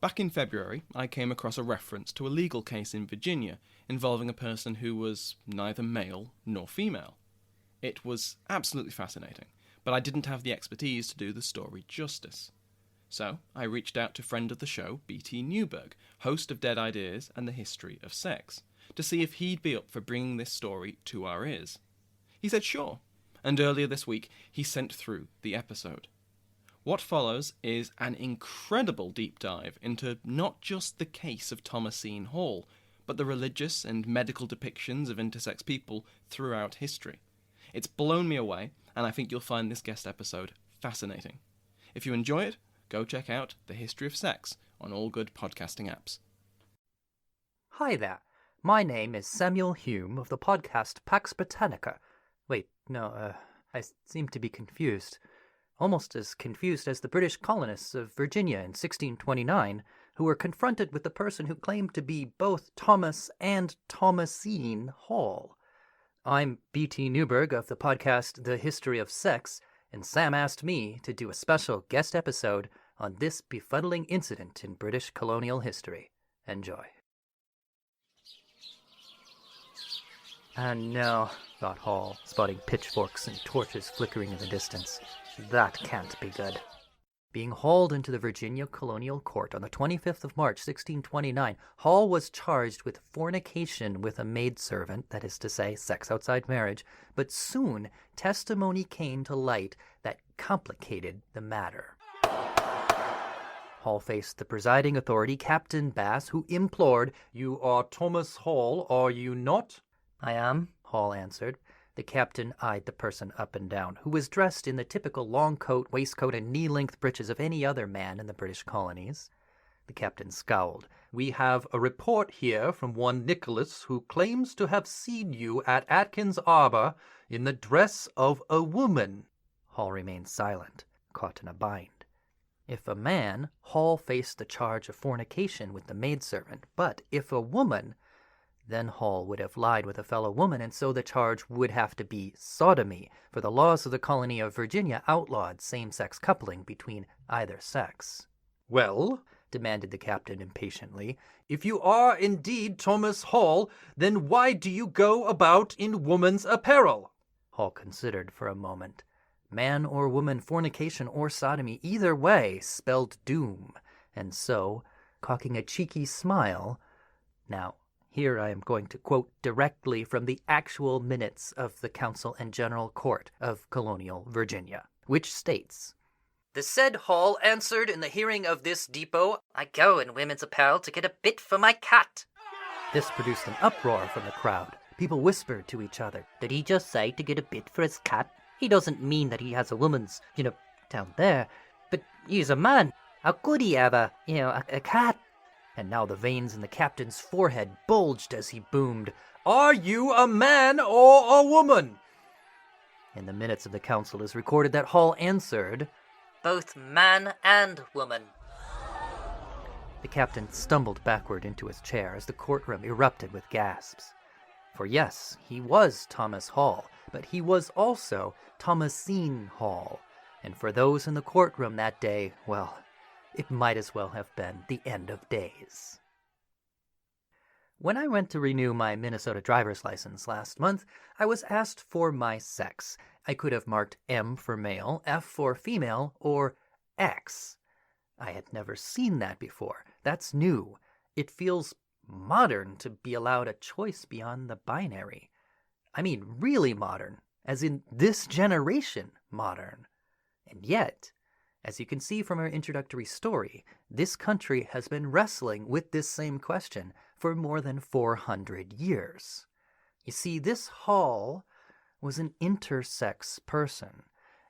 Back in February, I came across a reference to a legal case in Virginia involving a person who was neither male nor female. It was absolutely fascinating, but I didn't have the expertise to do the story justice. So I reached out to friend of the show, B.T. Newberg, host of Dead Ideas and the History of Sex, to see if he'd be up for bringing this story to our ears. He said sure, and earlier this week he sent through the episode. What follows is an incredible deep dive into not just the case of Thomasine Hall, but the religious and medical depictions of intersex people throughout history. It's blown me away, and I think you'll find this guest episode fascinating. If you enjoy it, go check out The History of Sex on all good podcasting apps. Hi there. My name is Samuel Hume of the podcast Pax Britannica. Wait, no, I seem to be confused. Almost as confused as the British colonists of Virginia in 1629, who were confronted with the person who claimed to be both Thomas and Thomasine Hall. I'm B.T. Newberg of the podcast The History of Sex, and Sam asked me to do a special guest episode on this befuddling incident in British colonial history. Enjoy. And no, thought Hall, spotting pitchforks and torches flickering in the distance. That can't be good. Being hauled into the Virginia Colonial Court on the 25th of March, 1629, Hall was charged with fornication with a maidservant, that is to say, sex outside marriage, but soon testimony came to light that complicated the matter. Hall faced the presiding authority, Captain Bass, who implored, "You are Thomas Hall, are you not?" "I am," Hall answered. The captain eyed the person up and down, who was dressed in the typical long coat, waistcoat, and knee-length breeches of any other man in the British colonies. The captain scowled. "We have a report here from one Nicholas, who claims to have seen you at Atkins Arbor in the dress of a woman." Hall remained silent, caught in a bind. If a man, Hall faced the charge of fornication with the maidservant, but if a woman, then Hall would have lied with a fellow woman, and so the charge would have to be sodomy, for the laws of the colony of Virginia outlawed same-sex coupling between either sex. "Well," demanded the captain impatiently, "if you are indeed Thomas Hall, then why do you go about in woman's apparel?" Hall considered for a moment. Man or woman, fornication or sodomy, either way spelled doom, and so, cocking a cheeky smile, "Now, here I am going to quote directly from the actual minutes of the Council and General Court of Colonial Virginia, which states, 'The said Hall answered in the hearing of this depot, I go in women's apparel to get a bit for my cat.'" This produced an uproar from the crowd. People whispered to each other, "Did he just say to get a bit for his cat? He doesn't mean that he has a woman's, down there, but he's a man. How could he have a cat?" And now the veins in the captain's forehead bulged as he boomed, "Are you a man or a woman?" In the minutes of the council is recorded that Hall answered, "Both man and woman." The captain stumbled backward into his chair as the courtroom erupted with gasps. For yes, he was Thomas Hall, but he was also Thomasine Hall, and for those in the courtroom that day, well, it might as well have been the end of days. When I went to renew my Minnesota driver's license last month, I was asked for my sex. I could have marked M for male, F for female, or X. I had never seen that before. That's new. It feels modern to be allowed a choice beyond the binary. I mean really modern, as in this generation modern. And yet, as you can see from our introductory story, this country has been wrestling with this same question for more than 400 years. You see, this Hall was an intersex person,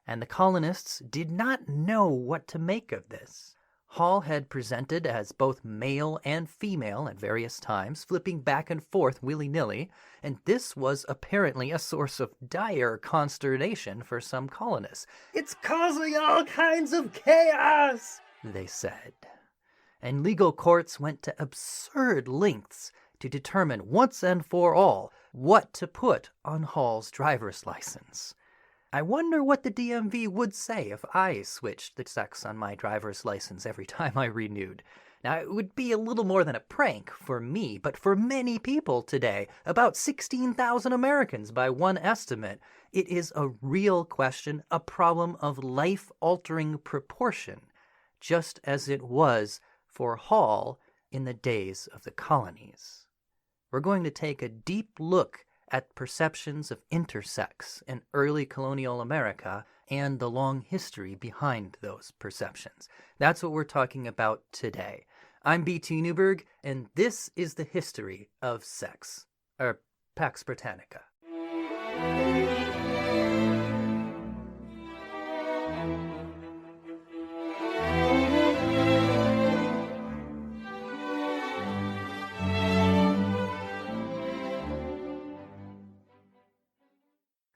and the colonists did not know what to make of this. Hall had presented as both male and female at various times, flipping back and forth willy-nilly, and this was apparently a source of dire consternation for some colonists. "It's causing all kinds of chaos," they said. And legal courts went to absurd lengths to determine once and for all what to put on Hall's driver's license. I wonder what the DMV would say if I switched the sex on my driver's license every time I renewed. Now, it would be a little more than a prank for me, but for many people today, about 16,000 Americans by one estimate, it is a real question, a problem of life-altering proportion, just as it was for Hall in the days of the colonies. We're going to take a deep look at perceptions of intersex in early colonial America and the long history behind those perceptions. That's what we're talking about today. I'm B.T. Newberg, and this is the history of sex, or Pax Britannica.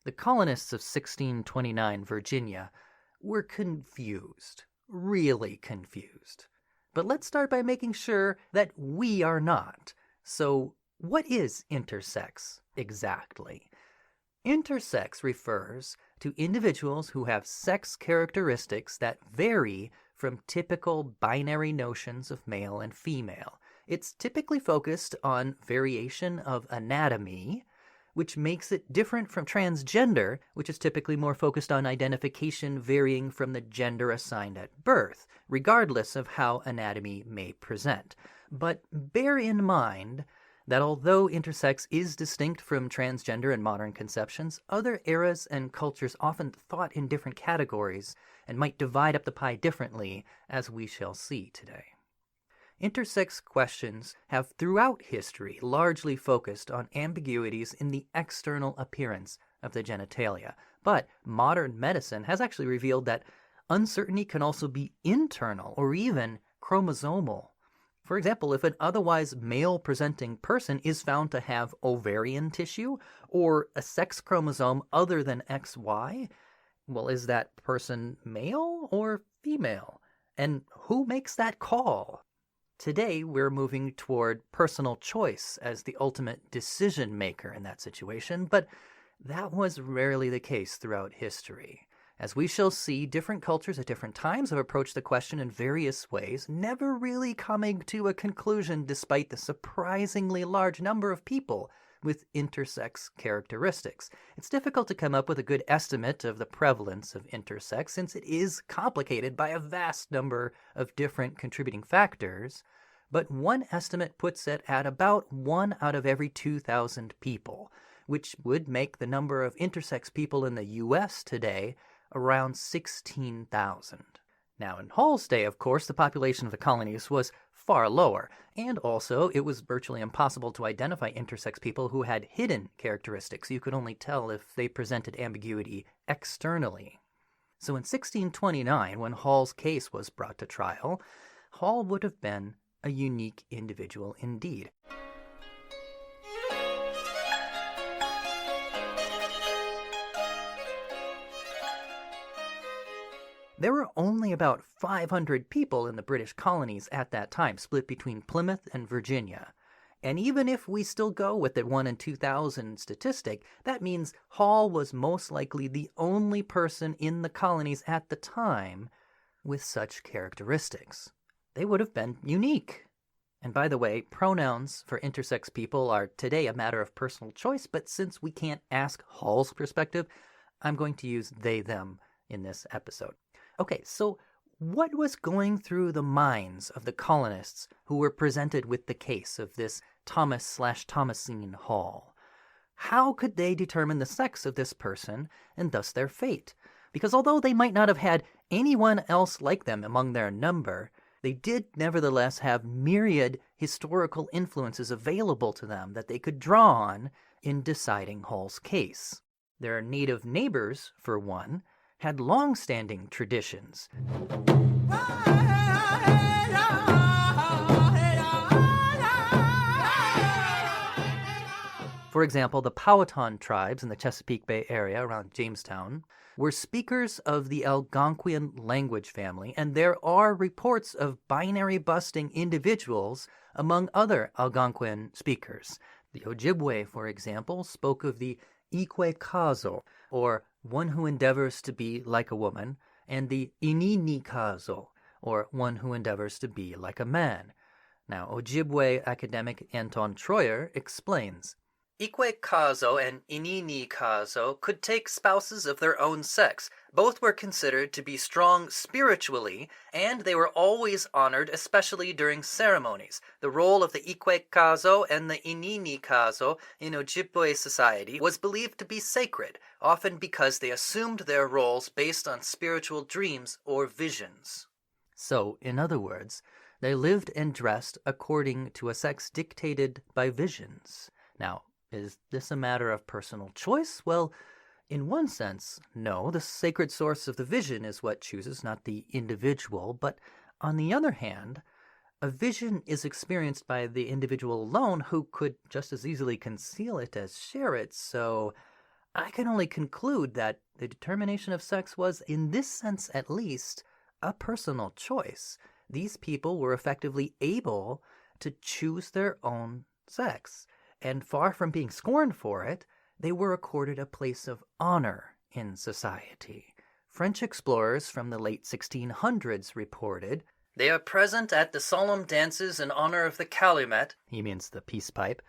The colonists of 1629 Virginia were confused, really confused. But let's start by making sure that we are not. So, what is intersex exactly? Intersex refers to individuals who have sex characteristics that vary from typical binary notions of male and female. It's typically focused on variation of anatomy, which makes it different from transgender, which is typically more focused on identification varying from the gender assigned at birth, regardless of how anatomy may present. But bear in mind that although intersex is distinct from transgender in modern conceptions, other eras and cultures often thought in different categories and might divide up the pie differently, as we shall see today. Intersex questions have throughout history largely focused on ambiguities in the external appearance of the genitalia, but modern medicine has actually revealed that uncertainty can also be internal or even chromosomal. For example, if an otherwise male-presenting person is found to have ovarian tissue or a sex chromosome other than XY, well, is that person male or female? And who makes that call? Today, we're moving toward personal choice as the ultimate decision maker in that situation, but that was rarely the case throughout history. As we shall see, different cultures at different times have approached the question in various ways, never really coming to a conclusion despite the surprisingly large number of people with intersex characteristics. It's difficult to come up with a good estimate of the prevalence of intersex since it is complicated by a vast number of different contributing factors, but one estimate puts it at about 1 out of every 2,000 people, which would make the number of intersex people in the U.S. today around 16,000. Now, in Hall's day, of course, the population of the colonies was far lower, and also it was virtually impossible to identify intersex people who had hidden characteristics. You could only tell if they presented ambiguity externally. So in 1629, when Hall's case was brought to trial, Hall would have been a unique individual indeed. There were only about 500 people in the British colonies at that time, split between Plymouth and Virginia. And even if we still go with the 1 in 2,000 statistic, that means Hall was most likely the only person in the colonies at the time with such characteristics. They would have been unique. And by the way, pronouns for intersex people are today a matter of personal choice, but since we can't ask Hall's perspective, I'm going to use they, them in this episode. Okay, so what was going through the minds of the colonists who were presented with the case of this Thomasine Hall? How could they determine the sex of this person and thus their fate? Because although they might not have had anyone else like them among their number, they did nevertheless have myriad historical influences available to them that they could draw on in deciding Hall's case. Their native neighbors, for one, had long-standing traditions. For example, the Powhatan tribes in the Chesapeake Bay area around Jamestown were speakers of the Algonquian language family, and there are reports of binary-busting individuals among other Algonquian speakers. The Ojibwe, for example, spoke of the Ikwekazo, or one who endeavors to be like a woman, and the Ininikazo, or one who endeavors to be like a man. Now, Ojibwe academic Anton Troyer explains, Ikwe Kazo and Inini Kazo could take spouses of their own sex. Both were considered to be strong spiritually, and they were always honored, especially during ceremonies. The role of the Ikwe Kazo and the Inini Kazo in Ojibwe society was believed to be sacred, often because they assumed their roles based on spiritual dreams or visions. So, in other words, they lived and dressed according to a sex dictated by visions. Now, is this a matter of personal choice? Well, in one sense, no. The sacred source of the vision is what chooses, not the individual. But on the other hand, a vision is experienced by the individual alone, who could just as easily conceal it as share it. So I can only conclude that the determination of sex was, in this sense at least, a personal choice. These people were effectively able to choose their own sex. And far from being scorned for it, they were accorded a place of honor in society. French explorers from the late 1600s reported, They are present at the solemn dances in honor of the calumet, he means the peace pipe,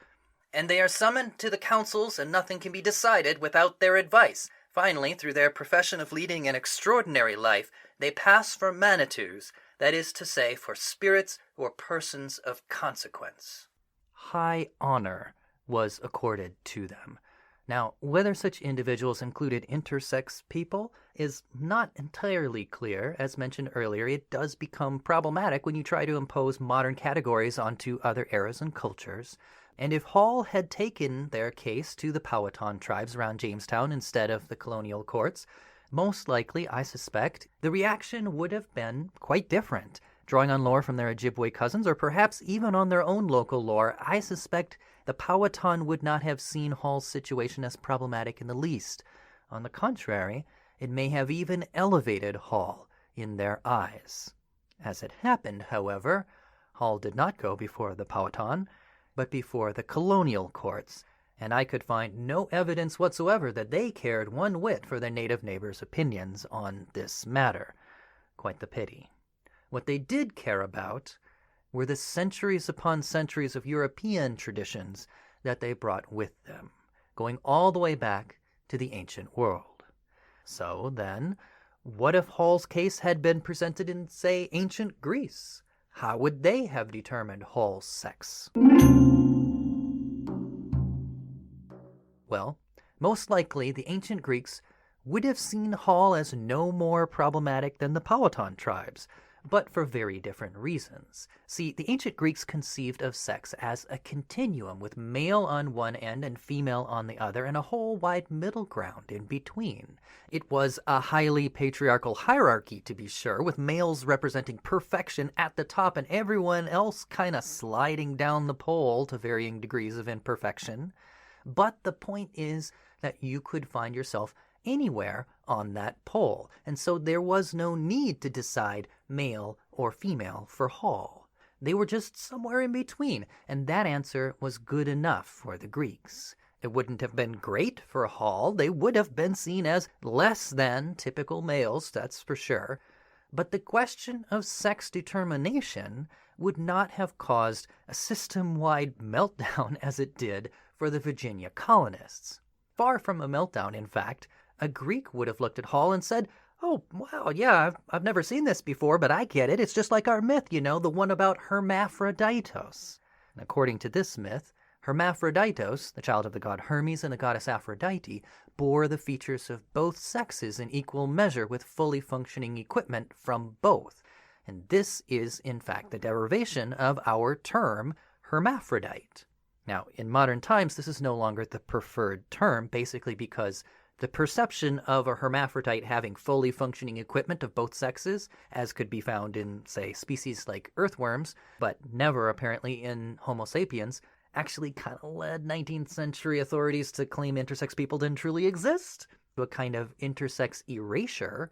and they are summoned to the councils, and nothing can be decided without their advice. Finally, through their profession of leading an extraordinary life, they pass for manitous, that is to say, for spirits or persons of consequence. High honor was accorded to them. Now, whether such individuals included intersex people is not entirely clear. As mentioned earlier, it does become problematic when you try to impose modern categories onto other eras and cultures. And if Hall had taken their case to the Powhatan tribes around Jamestown instead of the colonial courts, most likely, I suspect, the reaction would have been quite different. Drawing on lore from their Ojibwe cousins, or perhaps even on their own local lore, I suspect the Powhatan would not have seen Hall's situation as problematic in the least. On the contrary, it may have even elevated Hall in their eyes. As it happened, however, Hall did not go before the Powhatan, but before the colonial courts, and I could find no evidence whatsoever that they cared one whit for their native neighbors' opinions on this matter. Quite the pity. What they did care about were the centuries upon centuries of European traditions that they brought with them, going all the way back to the ancient world. So then, what if Hall's case had been presented in, say, ancient Greece? How would they have determined Hall's sex? Well, most likely the ancient Greeks would have seen Hall as no more problematic than the Powhatan tribes, but for very different reasons. See, the ancient Greeks conceived of sex as a continuum, with male on one end and female on the other, and a whole wide middle ground in between. It was a highly patriarchal hierarchy, to be sure, with males representing perfection at the top and everyone else kind of sliding down the pole to varying degrees of imperfection. But the point is that you could find yourself anywhere on that pole, and so there was no need to decide male or female for Hall. They were just somewhere in between, and that answer was good enough for the Greeks. It wouldn't have been great for Hall. They would have been seen as less than typical males, that's for sure. But the question of sex determination would not have caused a system-wide meltdown as it did for the Virginia colonists. Far from a meltdown, in fact, a Greek would have looked at Hall and said, "Oh, wow, yeah, I've never seen this before, but I get it. It's just like our myth, the one about Hermaphroditos." And according to this myth, Hermaphroditos, the child of the god Hermes and the goddess Aphrodite, bore the features of both sexes in equal measure with fully functioning equipment from both. And this is, in fact, the derivation of our term hermaphrodite. Now, in modern times, this is no longer the preferred term, basically because the perception of a hermaphrodite having fully functioning equipment of both sexes, as could be found in, say, species like earthworms, but never apparently in Homo sapiens, actually kind of led 19th century authorities to claim intersex people didn't truly exist, to a kind of intersex erasure.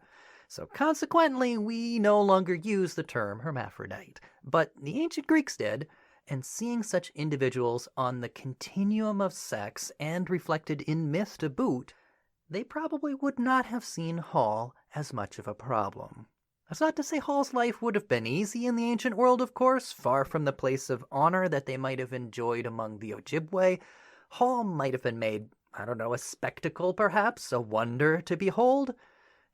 So consequently, we no longer use the term hermaphrodite. But the ancient Greeks did, and seeing such individuals on the continuum of sex and reflected in myth to boot, they probably would not have seen Hall as much of a problem. That's not to say Hall's life would have been easy in the ancient world, of course. Far from the place of honor that they might have enjoyed among the Ojibwe, Hall might have been made, I don't know, a spectacle perhaps, a wonder to behold.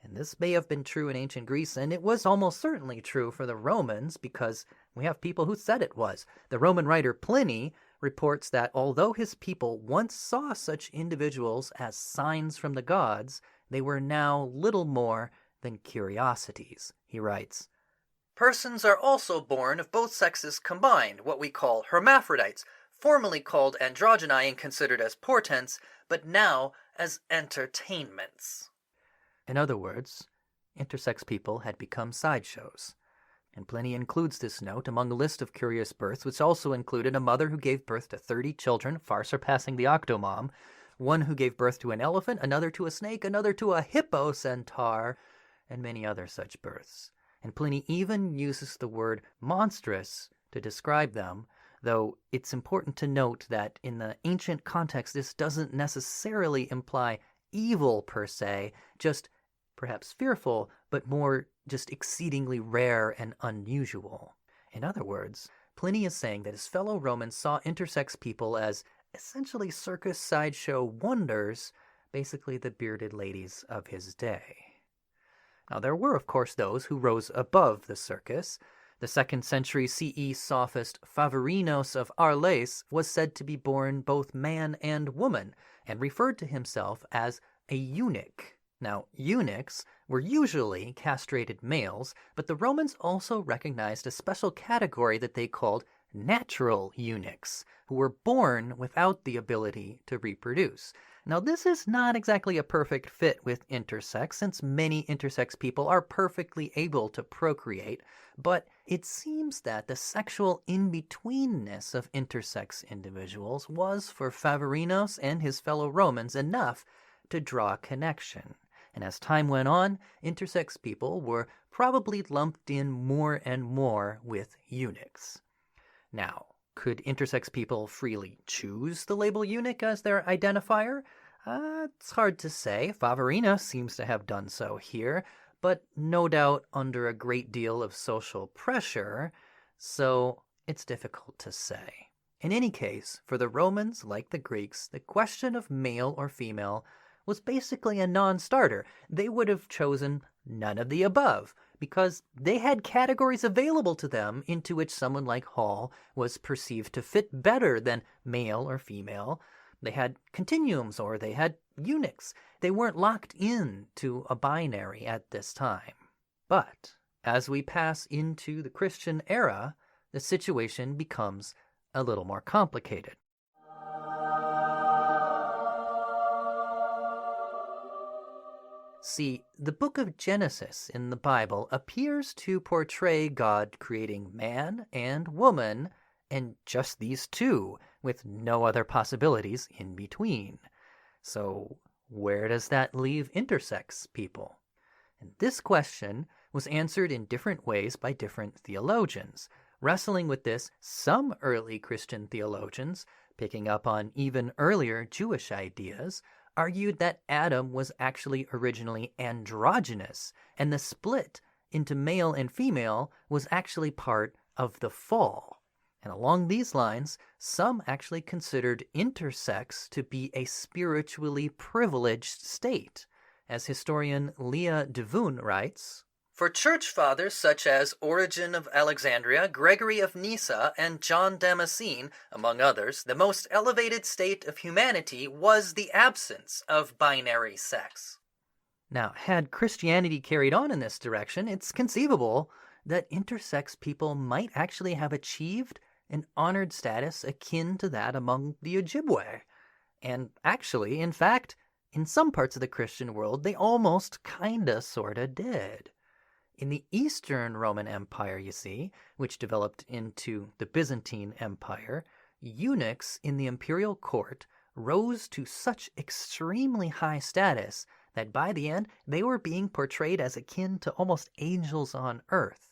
And this may have been true in ancient Greece, and it was almost certainly true for the Romans, because we have people who said it was. The Roman writer Pliny reports that although his people once saw such individuals as signs from the gods, they were now little more than curiosities. He writes, "Persons are also born of both sexes combined, what we call hermaphrodites, formerly called androgyni and considered as portents, but now as entertainments." In other words, intersex people had become sideshows. And Pliny includes this note among a list of curious births, which also included a mother who gave birth to 30 children, far surpassing the octomom, one who gave birth to an elephant, another to a snake, another to a hippo centaur, and many other such births. And Pliny even uses the word monstrous to describe them, though it's important to note that in the ancient context this doesn't necessarily imply evil per se, just perhaps fearful, but more just exceedingly rare and unusual. In other words, Pliny is saying that his fellow Romans saw intersex people as essentially circus sideshow wonders, basically the bearded ladies of his day. Now, there were, of course, those who rose above the circus. The 2nd century CE sophist Favorinos of Arles was said to be born both man and woman, and referred to himself as a eunuch. Now, eunuchs were usually castrated males, but the Romans also recognized a special category that they called natural eunuchs, who were born without the ability to reproduce. Now, this is not exactly a perfect fit with intersex, since many intersex people are perfectly able to procreate, but it seems that the sexual in-betweenness of intersex individuals was, for Favorinos and his fellow Romans, enough to draw a connection. And as time went on, intersex people were probably lumped in more and more with eunuchs. Now, could intersex people freely choose the label eunuch as their identifier? It's hard to say. Favorina seems to have done so here, but no doubt under a great deal of social pressure, so it's difficult to say. In any case, for the Romans, like the Greeks, the question of male or female was basically a non-starter. They would have chosen none of the above, because they had categories available to them into which someone like Hall was perceived to fit better than male or female. They had continuums, or they had eunuchs. They weren't locked in to a binary at this time. But as we pass into the Christian era, the situation becomes a little more complicated. See, the book of Genesis in the Bible appears to portray God creating man and woman, and just these two, with no other possibilities in between. So where does that leave intersex people? And this question was answered in different ways by different theologians. Wrestling with this, some early Christian theologians, picking up on even earlier Jewish ideas, argued that Adam was actually originally androgynous, and the split into male and female was actually part of the fall. And along these lines, some actually considered intersex to be a spiritually privileged state. As historian Leah Devon writes, "For church fathers such as Origen of Alexandria, Gregory of Nyssa, and John Damascene, among others, the most elevated state of humanity was the absence of binary sex." Now, had Christianity carried on in this direction, it's conceivable that intersex people might actually have achieved an honored status akin to that among the Ojibwe. And actually, in fact, in some parts of the Christian world, they almost kinda sorta did. In the Eastern Roman Empire, you see, which developed into the Byzantine Empire, eunuchs in the imperial court rose to such extremely high status that by the end, they were being portrayed as akin to almost angels on earth.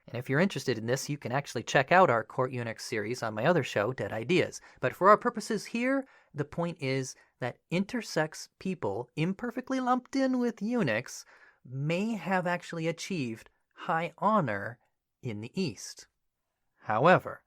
And if you're interested in this, you can actually check out our Court Eunuch series on my other show, Dead Ideas. But for our purposes here, the point is that intersex people, imperfectly lumped in with eunuchs, may have actually achieved high honor in the East. However,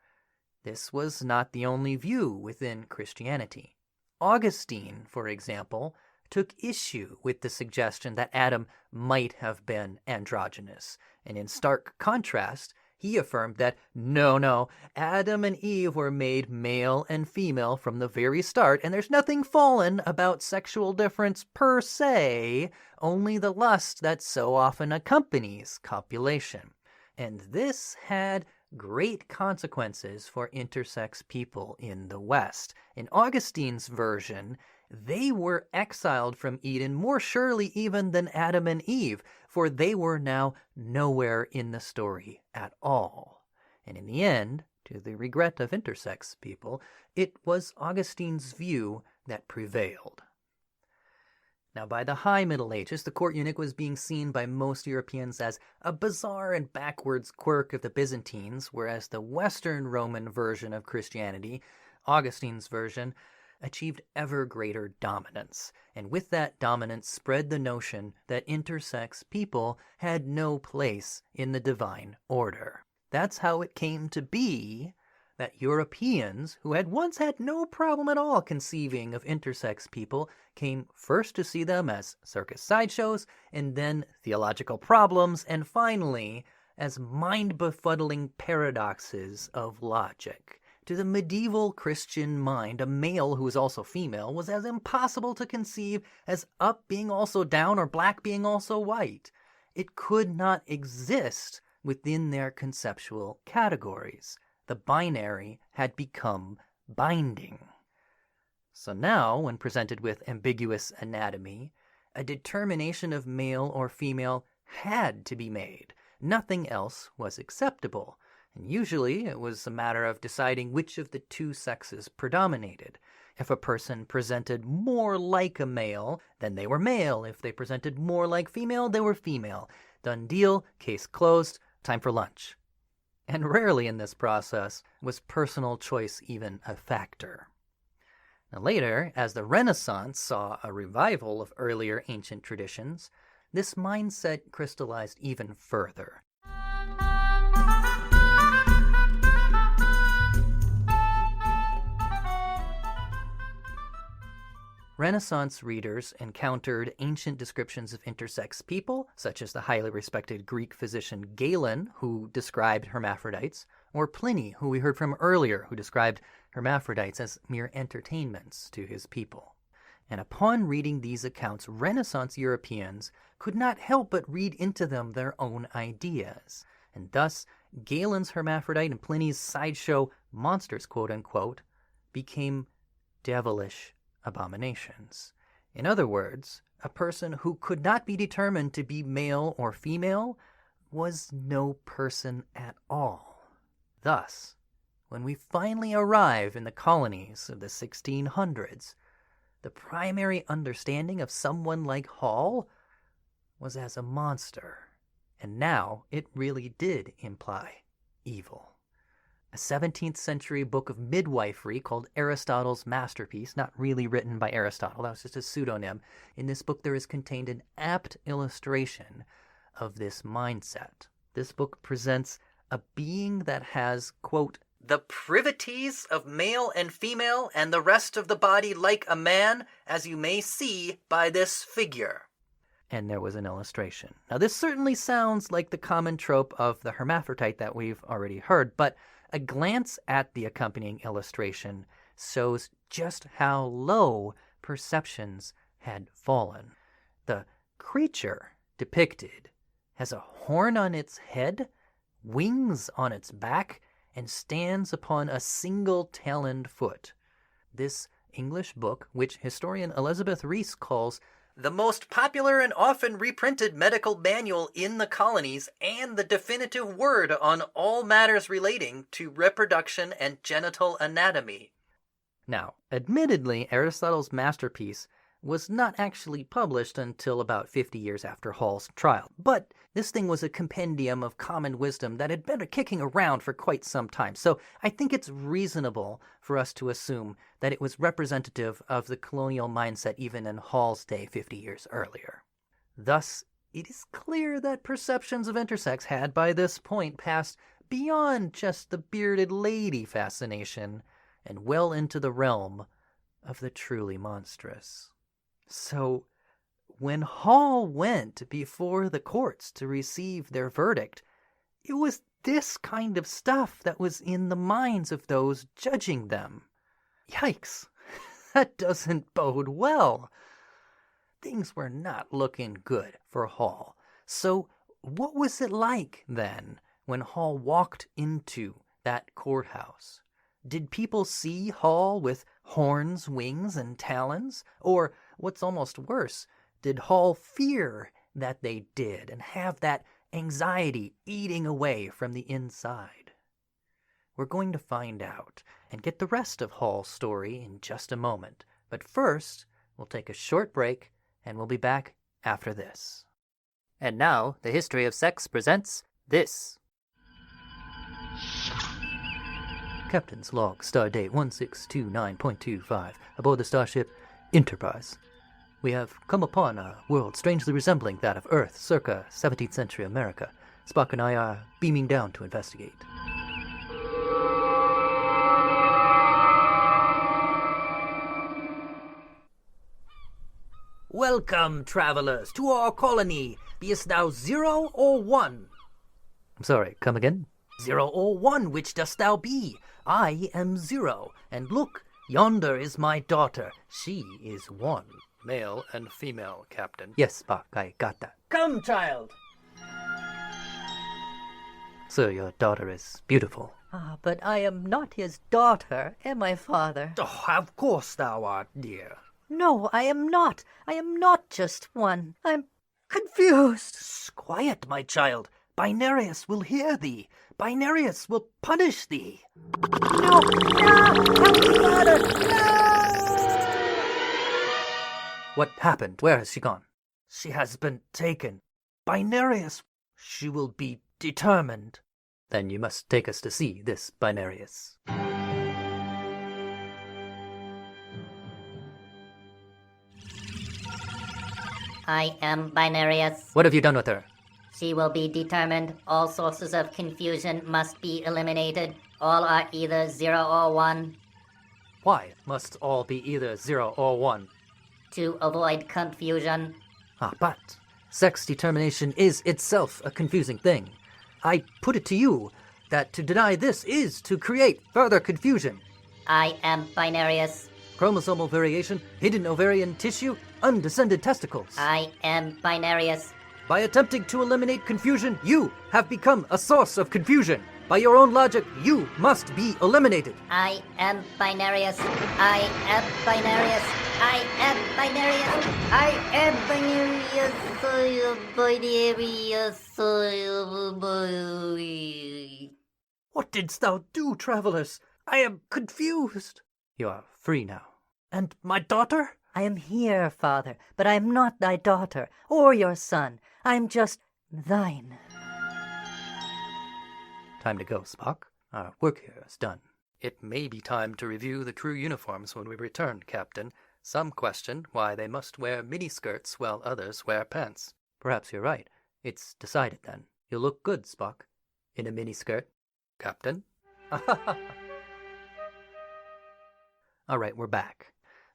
this was not the only view within Christianity. Augustine, for example, took issue with the suggestion that Adam might have been androgynous, and in stark contrast, he affirmed that no, Adam and Eve were made male and female from the very start, and there's nothing fallen about sexual difference per se, only the lust that so often accompanies copulation. And this had great consequences for intersex people in the West. In Augustine's version, they were exiled from Eden more surely even than Adam and Eve, for they were now nowhere in the story at all. And in the end, to the regret of intersex people, it was Augustine's view that prevailed. Now, by the High Middle Ages, the court eunuch was being seen by most Europeans as a bizarre and backwards quirk of the Byzantines, whereas the Western Roman version of Christianity, Augustine's version, achieved ever greater dominance, and with that dominance spread the notion that intersex people had no place in the divine order. That's how it came to be that Europeans, who had once had no problem at all conceiving of intersex people, came first to see them as circus sideshows, and then theological problems, and finally as mind-befuddling paradoxes of logic. To the medieval Christian mind, a male who was also female was as impossible to conceive as up being also down or black being also white. It could not exist within their conceptual categories. The binary had become binding. So now, when presented with ambiguous anatomy, a determination of male or female had to be made. Nothing else was acceptable. And usually it was a matter of deciding which of the two sexes predominated. If a person presented more like a male, then they were male. If they presented more like female, they were female. Done deal, case closed, time for lunch. And rarely in this process was personal choice even a factor. Now later, as the Renaissance saw a revival of earlier ancient traditions, this mindset crystallized even further. Renaissance readers encountered ancient descriptions of intersex people, such as the highly respected Greek physician Galen, who described hermaphrodites, or Pliny, who we heard from earlier, who described hermaphrodites as mere entertainments to his people. And upon reading these accounts, Renaissance Europeans could not help but read into them their own ideas. And thus, Galen's hermaphrodite and Pliny's sideshow monsters, quote-unquote, became devilish abominations. In other words, a person who could not be determined to be male or female was no person at all. Thus, when we finally arrive in the colonies of the 1600s, the primary understanding of someone like Hall was as a monster, and now it really did imply evil. A 17th century book of midwifery called Aristotle's Masterpiece, not really written by Aristotle, that was just a pseudonym. In this book there is contained an apt illustration of this mindset. This book presents a being that has, quote, the privities of male and female and the rest of the body like a man, as you may see by this figure. And there was an illustration. Now this certainly sounds like the common trope of the hermaphrodite that we've already heard, but a glance at the accompanying illustration shows just how low perceptions had fallen. The creature depicted has a horn on its head, wings on its back, and stands upon a single taloned foot. This English book, which historian Elizabeth Rees calls the most popular and often reprinted medical manual in the colonies and the definitive word on all matters relating to reproduction and genital anatomy. Now, admittedly, Aristotle's Masterpiece was not actually published until about 50 years after Hall's trial, but this thing was a compendium of common wisdom that had been kicking around for quite some time, so I think it's reasonable for us to assume that it was representative of the colonial mindset even in Hall's day 50 years earlier. Thus, it is clear that perceptions of intersex had by this point passed beyond just the bearded lady fascination and well into the realm of the truly monstrous. So, when Hall went before the courts to receive their verdict, it was this kind of stuff that was in the minds of those judging them. Yikes, that doesn't bode well. Things were not looking good for Hall. So what was it like then when Hall walked into that courthouse? Did people see Hall with horns, wings, and talons? Or, what's almost worse, did Hall fear that they did and have that anxiety eating away from the inside? We're going to find out and get the rest of Hall's story in just a moment. But first, we'll take a short break and we'll be back after this. And now, the History of Sex presents this. Captain's log, stardate 1629.25, aboard the starship Enterprise. We have come upon a world strangely resembling that of Earth, circa 17th century America. Spock and I are beaming down to investigate. Welcome, travelers, to our colony. Beest thou 0 or 1? I'm sorry, come again? 0 or 1, which dost thou be? I am 0, and look, yonder is my daughter. She is 1. Male and female, Captain. Yes, Spock, I got that. Come, child! Sir, your daughter is beautiful. Ah, but I am not his daughter, am I, father? Oh, of course thou art, dear. No, I am not. I am not just one. I'm confused. Quiet, my child. Binarius will hear thee. Binarius will punish thee. No! Help me, father! No! What happened? Where has she gone? She has been taken. Binarius. She will be determined. Then you must take us to see this Binarius. I am Binarius. What have you done with her? She will be determined. All sources of confusion must be eliminated. All are either 0 or 1. Why must all be either 0 or 1? To avoid confusion. But sex determination is itself a confusing thing. I put it to you that to deny this is to create further confusion. I am Binarius. Chromosomal variation, hidden ovarian tissue, undescended testicles. I am Binarius. By attempting to eliminate confusion, you have become a source of confusion. By your own logic, you must be eliminated. I am Binarius. I am Binarius. I am Binarius. I am Binarius. I am Binarius. I am Binarius. What didst thou do, travelers? I am confused. You are free now. And my daughter? I am here, father, but I am not thy daughter, or your son. I am just thine. Time to go, Spock. Our work here is done. It may be time to review the crew uniforms when we return, Captain. Some question why they must wear miniskirts while others wear pants. Perhaps you're right. It's decided then. You'll look good, Spock, in a miniskirt. Captain? All right, we're back.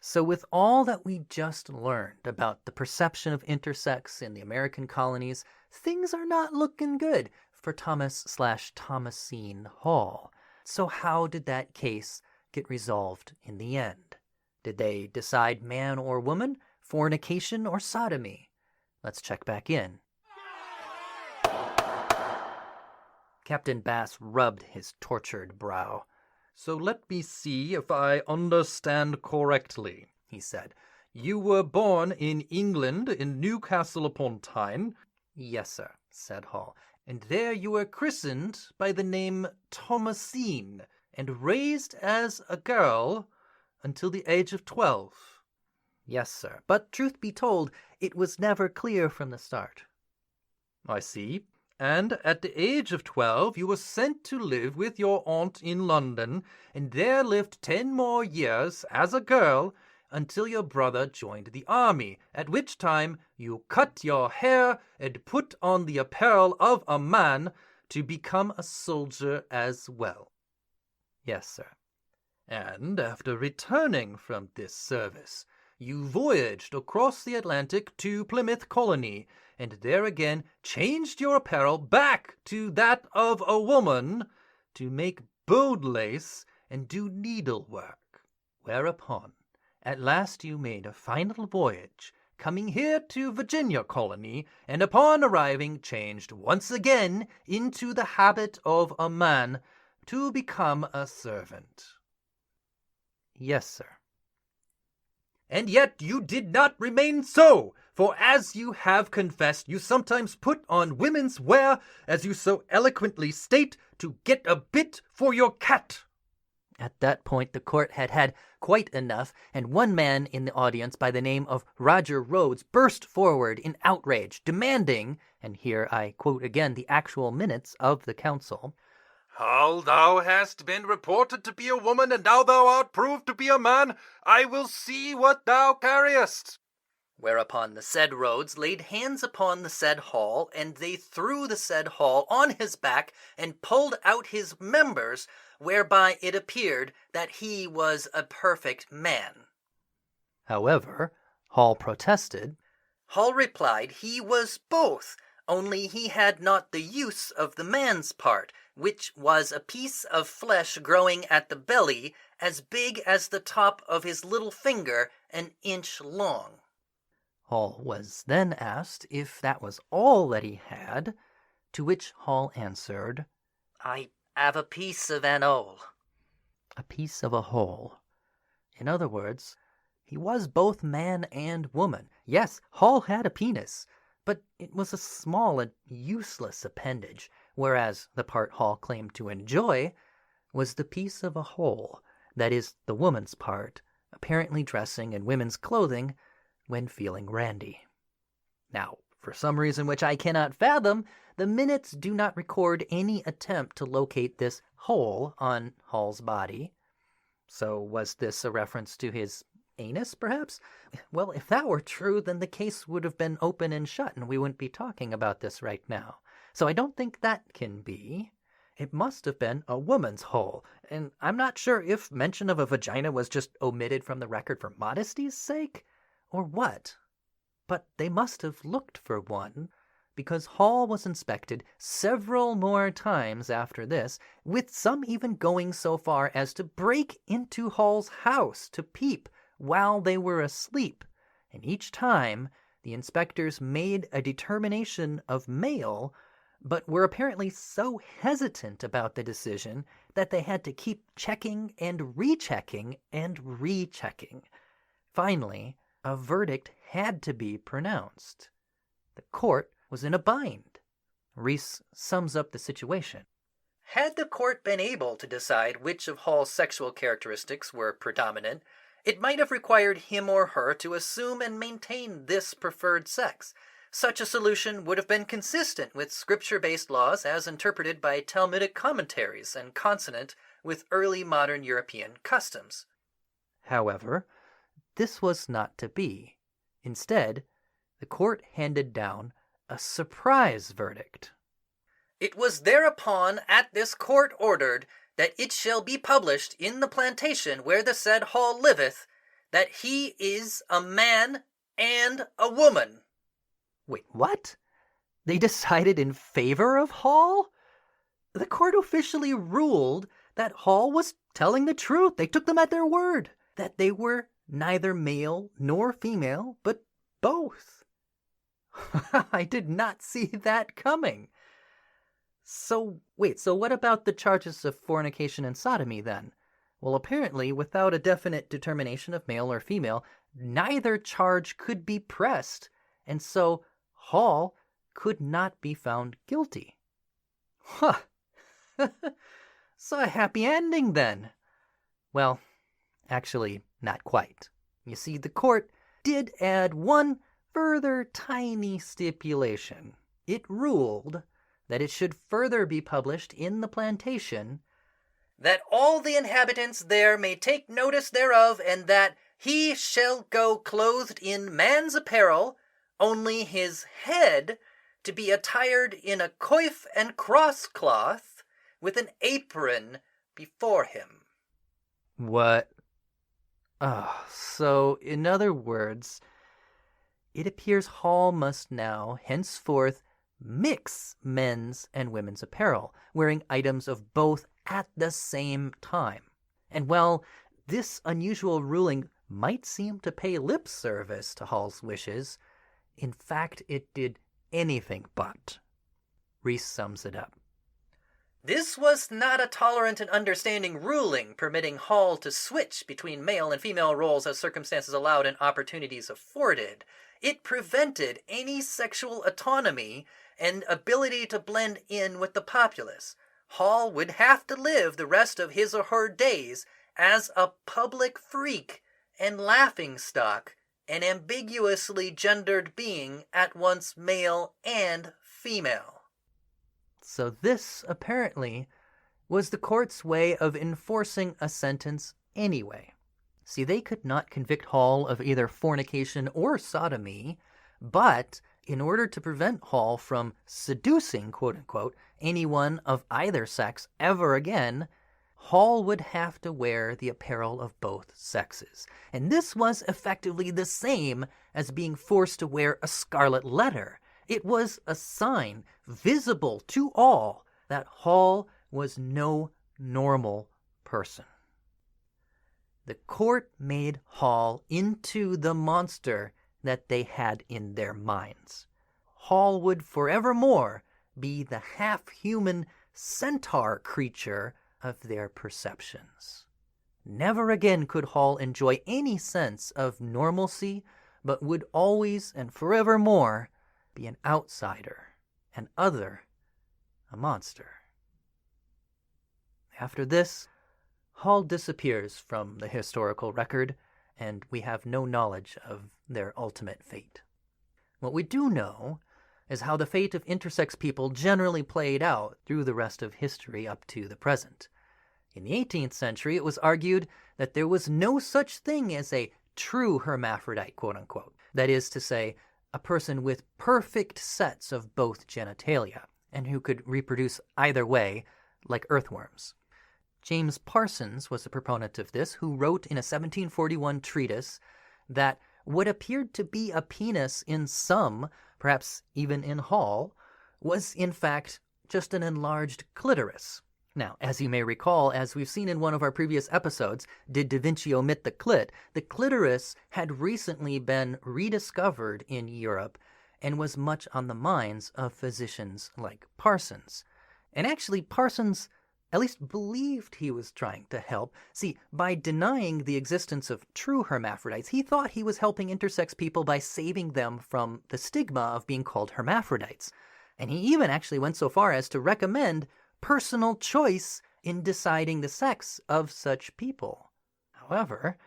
So with all that we just learned about the perception of intersex in the American colonies, things are not looking good for Thomasine Hall. So how did that case get resolved in the end? Did they decide man or woman, fornication or sodomy? Let's check back in. Captain Bass rubbed his tortured brow. So let me see if I understand correctly, he said. You were born in England, in Newcastle upon Tyne? Yes, sir, said Hall. And there you were christened by the name Thomasine, and raised as a girl until the age of 12. Yes, sir. But truth be told, it was never clear from the start. I see. And at the age of 12, you were sent to live with your aunt in London, and there lived 10 more years as a girl until your brother joined the army, at which time you cut your hair and put on the apparel of a man to become a soldier as well. Yes, sir. And after returning from this service, you voyaged across the Atlantic to Plymouth Colony, and there again changed your apparel back to that of a woman to make bowed lace and do needlework. Whereupon, at last you made a final voyage, coming here to Virginia Colony, and upon arriving changed once again into the habit of a man to become a servant. Yes, sir. And yet you did not remain so, for as you have confessed, you sometimes put on women's wear, as you so eloquently state, to get a bit for your cat. At that point the court had had quite enough, and one man in the audience by the name of Roger Rhodes burst forward in outrage, demanding, and here I quote again the actual minutes of the council, "How thou hast been reported to be a woman, and now thou art proved to be a man, I will see what thou carriest." Whereupon the said Rhodes laid hands upon the said Hall, and they threw the said Hall on his back, and pulled out his members, whereby it appeared that he was a perfect man. However, Hall protested. Hall replied he was both, only he had not the use of the man's part, which was a piece of flesh growing at the belly, as big as the top of his little finger, an inch long. Hall was then asked if that was all that he had, to which Hall answered, "I have a piece of an hole." A piece of a hole. In other words, he was both man and woman. Yes, Hall had a penis, but it was a small and useless appendage, whereas the part Hall claimed to enjoy was the piece of a hole, that is, the woman's part, apparently dressing in women's clothing when feeling randy. Now, for some reason which I cannot fathom, the minutes do not record any attempt to locate this hole on Hall's body. So was this a reference to his anus, perhaps? Well, if that were true, then the case would have been open and shut, and we wouldn't be talking about this right now. So I don't think that can be. It must have been a woman's hole, and I'm not sure if mention of a vagina was just omitted from the record for modesty's sake, or what. But they must have looked for one, because Hall was inspected several more times after this, with some even going so far as to break into Hall's house to peep while they were asleep, and each time the inspectors made a determination of male, but were apparently so hesitant about the decision that they had to keep checking and rechecking and rechecking. Finally, a verdict had to be pronounced. The court was in a bind. Reese sums up the situation. Had the court been able to decide which of Hall's sexual characteristics were predominant, it might have required him or her to assume and maintain this preferred sex. Such a solution would have been consistent with scripture-based laws as interpreted by Talmudic commentaries and consonant with early modern European customs. However, this was not to be. Instead, the court handed down a surprise verdict. It was thereupon at this court ordered that it shall be published in the plantation where the said Hall liveth, that he is a man and a woman. Wait, what? They decided in favor of Hall? The court officially ruled that Hall was telling the truth. They took them at their word, that they were neither male nor female, but both. I did not see that coming. So what about the charges of fornication and sodomy then? Well, apparently, without a definite determination of male or female, neither charge could be pressed, and so Hall could not be found guilty. Huh. So a happy ending then. Well, actually, not quite. You see, the court did add one further tiny stipulation. It ruled that it should further be published in the plantation, that all the inhabitants there may take notice thereof, and that He shall go clothed in man's apparel, only his head to be attired in a coif and crosscloth, with an apron before him. What? So, in other words, it appears Hall must now, henceforth, mix men's and women's apparel, wearing items of both at the same time. And while this unusual ruling might seem to pay lip service to Hall's wishes, in fact it did anything but. Reese sums it up. This was not a tolerant and understanding ruling permitting Hall to switch between male and female roles as circumstances allowed and opportunities afforded. It prevented any sexual autonomy and ability to blend in with the populace. Hall would have to live the rest of his or her days as a public freak and laughingstock, an ambiguously gendered being at once male and female. So this, apparently, was the court's way of enforcing a sentence anyway. See, they could not convict Hall of either fornication or sodomy, but in order to prevent Hall from seducing, quote-unquote, anyone of either sex ever again, Hall would have to wear the apparel of both sexes. And this was effectively the same as being forced to wear a scarlet letter. It was a sign, visible to all, that Hall was no normal person. The court made Hall into the monster that they had in their minds. Hall would forevermore be the half-human centaur creature of their perceptions. Never again could Hall enjoy any sense of normalcy, but would always and forevermore be an outsider, an other, a monster. After this, Hall disappears from the historical record, and we have no knowledge of their ultimate fate. What we do know is how the fate of intersex people generally played out through the rest of history up to the present. In the 18th century, it was argued that there was no such thing as a true hermaphrodite, quote-unquote. That is to say, a person with perfect sets of both genitalia, and who could reproduce either way, like earthworms. James Parsons was a proponent of this, who wrote in a 1741 treatise that what appeared to be a penis in some, perhaps even in Hall, was in fact just an enlarged clitoris. Now, as you may recall, as we've seen in one of our previous episodes, Did Da Vinci Omit the Clit? The clitoris had recently been rediscovered in Europe and was much on the minds of physicians like Parsons. And actually, Parsons at least believed he was trying to help. See, by denying the existence of true hermaphrodites, he thought he was helping intersex people by saving them from the stigma of being called hermaphrodites. And he even actually went so far as to recommend personal choice in deciding the sex of such people. However,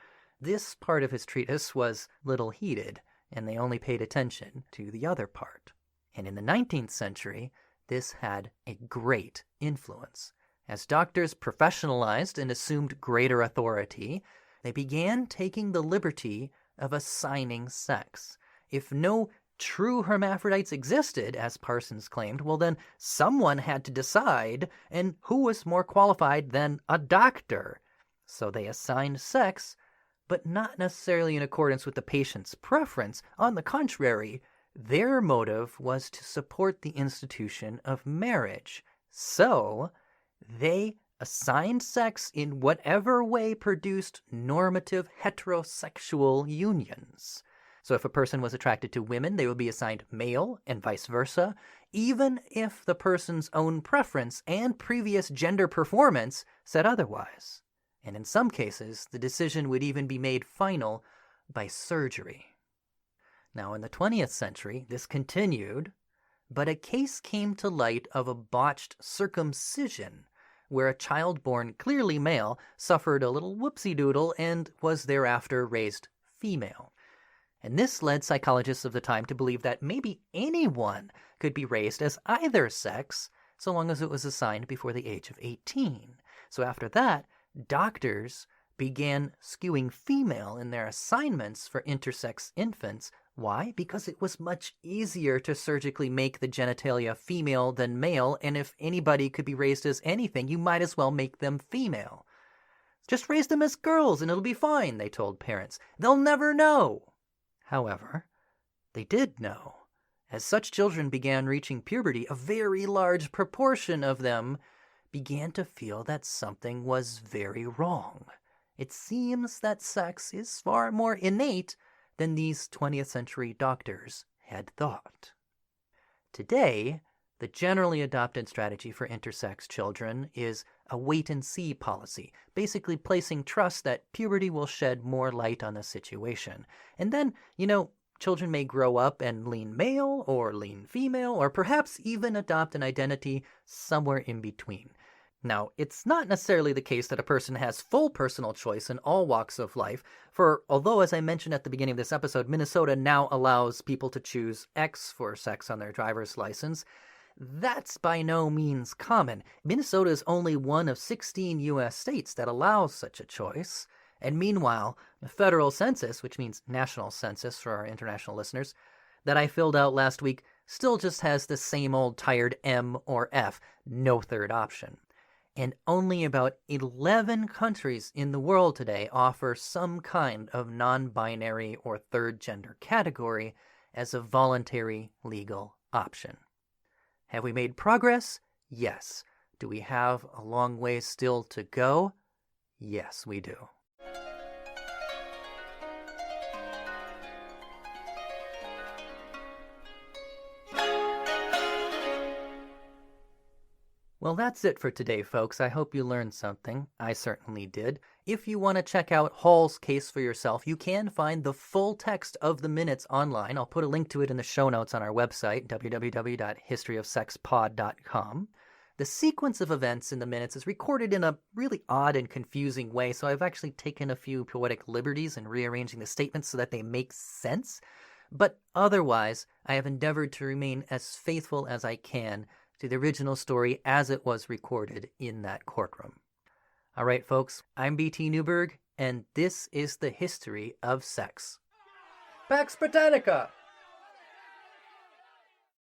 this part of his treatise was little heeded, and they only paid attention to the other part. And in the 19th century, this had a great influence. As doctors professionalized and assumed greater authority, they began taking the liberty of assigning sex. If no true hermaphrodites existed, as Parsons claimed, well then someone had to decide, and who was more qualified than a doctor? So they assigned sex, but not necessarily in accordance with the patient's preference. On the contrary, their motive was to support the institution of marriage. So they assigned sex in whatever way produced normative heterosexual unions. So if a person was attracted to women, they would be assigned male and vice versa, even if the person's own preference and previous gender performance said otherwise. And in some cases, the decision would even be made final by surgery. Now, in the 20th century, this continued, but a case came to light of a botched circumcision, where a child born clearly male suffered a little whoopsie-doodle and was thereafter raised female. And this led psychologists of the time to believe that maybe anyone could be raised as either sex, so long as it was assigned before the age of 18. So after that, doctors began skewing female in their assignments for intersex infants. Why? Because it was much easier to surgically make the genitalia female than male, and if anybody could be raised as anything, you might as well make them female. Just raise them as girls and it'll be fine, they told parents. They'll never know. However, they did know. As such children began reaching puberty, a very large proportion of them began to feel that something was very wrong. It seems that sex is far more innate than these 20th century doctors had thought. Today, the generally adopted strategy for intersex children is a wait-and-see policy, basically placing trust that puberty will shed more light on the situation. And then, children may grow up and lean male or lean female, or perhaps even adopt an identity somewhere in between. Now, it's not necessarily the case that a person has full personal choice in all walks of life, for although, as I mentioned at the beginning of this episode, Minnesota now allows people to choose X for sex on their driver's license, that's by no means common. Minnesota is only one of 16 U.S. states that allows such a choice. And meanwhile, the federal census, which means national census for our international listeners, that I filled out last week still just has the same old tired M or F, no third option. And only about 11 countries in the world today offer some kind of non-binary or third gender category as a voluntary legal option. Have we made progress? Yes. Do we have a long way still to go? Yes, we do. Well, that's it for today, folks. I hope you learned something. I certainly did. If you want to check out Hall's case for yourself, you can find the full text of the minutes online. I'll put a link to it in the show notes on our website, www.historyofsexpod.com. The sequence of events in the minutes is recorded in a really odd and confusing way, so I've actually taken a few poetic liberties in rearranging the statements so that they make sense. But otherwise, I have endeavored to remain as faithful as I can to the original story as it was recorded in that courtroom. All right, folks, I'm BT Newberg, and this is the history of sex. Pax Britannica!